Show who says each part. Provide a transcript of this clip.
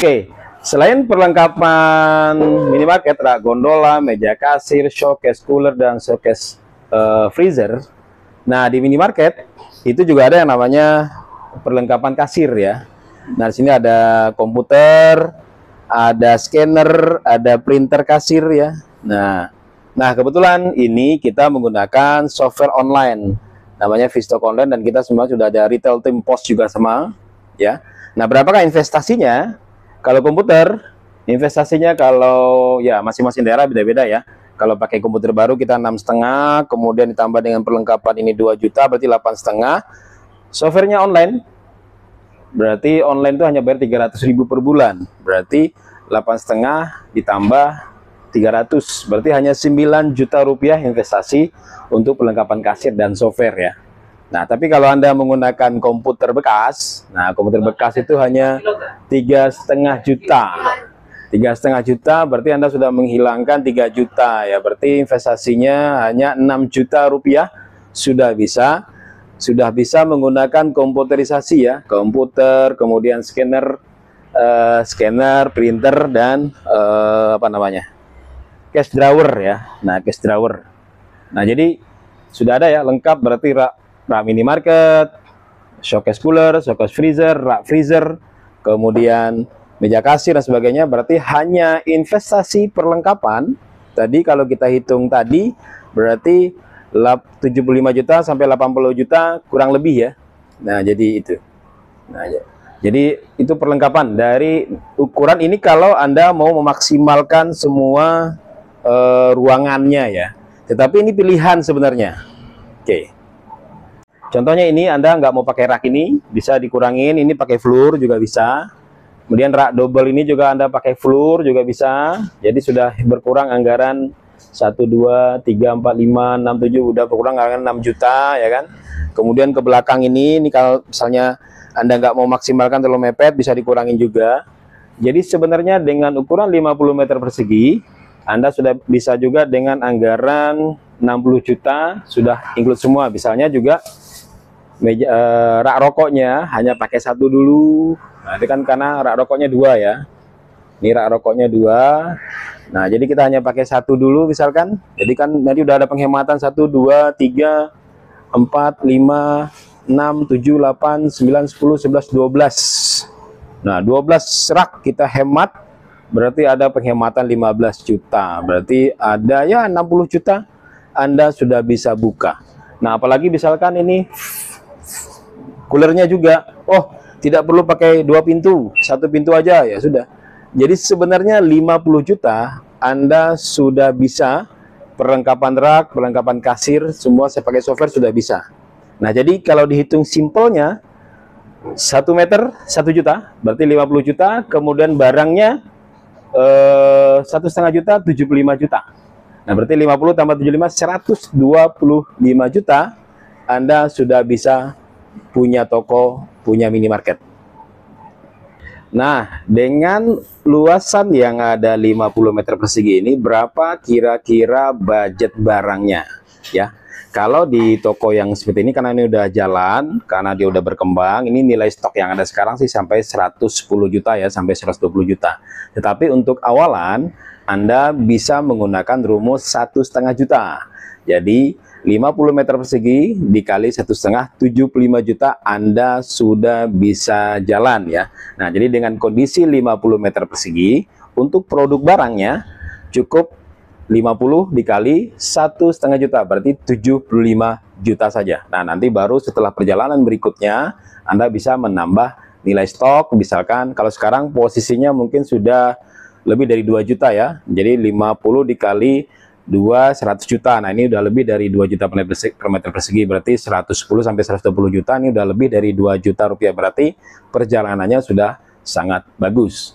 Speaker 1: Oke, selain perlengkapan minimarket, rak gondola, meja kasir, showcase cooler, dan showcase freezer. Nah, di minimarket itu juga ada yang namanya perlengkapan kasir ya. Nah, di sini ada komputer, ada scanner, ada printer kasir ya. Nah, kebetulan ini kita menggunakan software online, namanya Vstock Online, dan kita semua sudah ada retail team pos juga sama ya. Nah, berapakah investasinya? Kalau komputer, investasinya kalau ya masing-masing daerah beda-beda ya. Kalau pakai komputer baru kita 6,5, kemudian ditambah dengan perlengkapan ini 2 juta, berarti 8,5. Softwarenya online, berarti online itu hanya bayar 300.000 per bulan. Berarti 8,5 ditambah 300, berarti hanya 9 juta rupiah investasi untuk perlengkapan kasir dan software ya. Nah, tapi kalau Anda menggunakan komputer bekas, nah komputer bekas itu hanya 3,5 juta. 3,5 juta berarti Anda sudah menghilangkan 3 juta ya. Berarti investasinya hanya 6 juta rupiah sudah bisa menggunakan komputerisasi ya. Komputer, kemudian scanner, printer, dan cash drawer ya. Nah, cash drawer. Nah, jadi sudah ada ya, lengkap, berarti rak minimarket, showcase cooler, showcase freezer, rak freezer, kemudian meja kasir dan sebagainya. Berarti hanya investasi perlengkapan tadi kalau kita hitung tadi berarti 75 juta sampai 80 juta kurang lebih ya. Nah, jadi itu. Nah, jadi itu perlengkapan dari ukuran ini kalau Anda mau memaksimalkan semua ruangannya ya. Tetapi ini pilihan sebenarnya. Oke. Contohnya ini Anda nggak mau pakai rak ini, bisa dikurangin, ini pakai floor juga bisa. Kemudian rak double ini juga Anda pakai floor juga bisa. Jadi sudah berkurang anggaran 1, 2, 3, 4, 5, 6, 7, udah berkurang anggaran 6 juta ya kan. Kemudian ke belakang ini kalau misalnya Anda nggak mau maksimalkan terlalu mepet, bisa dikurangin juga. Jadi sebenarnya dengan ukuran 50 meter persegi, Anda sudah bisa juga dengan anggaran 60 juta, sudah include semua. Misalnya juga rak rokoknya hanya pakai 1 dulu. Nah, itu kan karena rak rokoknya 2 ya. Ini rak rokoknya 2. Nah, jadi kita hanya pakai 1 dulu misalkan. Jadi kan nanti udah ada penghematan 1, 2, 3, 4, 5, 6, 7, 8, 9, 10, 11, 12. Nah, 12 rak kita hemat, berarti ada penghematan 15 juta. Berarti ada ya 60 juta Anda sudah bisa buka. Nah, apalagi misalkan ini coolernya juga, oh tidak perlu pakai 2 pintu, 1 pintu aja ya sudah. Jadi sebenarnya 50 juta Anda sudah bisa perlengkapan rak, perlengkapan kasir, semua saya pakai software sudah bisa. Nah, jadi kalau dihitung simpelnya 1 meter 1 juta, berarti 50 juta, kemudian barangnya 1,5 juta, 75 juta. Nah, berarti 50 tambah 75, 125 juta Anda sudah bisa punya toko, punya minimarket. Nah, dengan luasan yang ada 50 meter persegi ini, berapa kira-kira budget barangnya ya? Kalau di toko yang seperti ini, karena ini udah jalan, karena dia udah berkembang, ini nilai stok yang ada sekarang sih sampai 110 juta ya, sampai 120 juta. Tetapi untuk awalan, Anda bisa menggunakan rumus 1,5 juta. Jadi 50 meter persegi dikali 1,5, 75 juta Anda sudah bisa jalan ya. Nah, jadi dengan kondisi 50 meter persegi, untuk produk barangnya cukup 50 dikali 1,5 juta, berarti 75 juta saja. Nah, nanti baru setelah perjalanan berikutnya Anda bisa menambah nilai stok. Misalkan kalau sekarang posisinya mungkin sudah lebih dari 2 juta ya. Jadi 50 dikali 2, 100 juta. Nah, ini udah lebih dari 2 juta per meter persegi, berarti 110 sampai 120 juta. Ini udah lebih dari 2 juta rupiah, berarti perjalanannya sudah sangat bagus.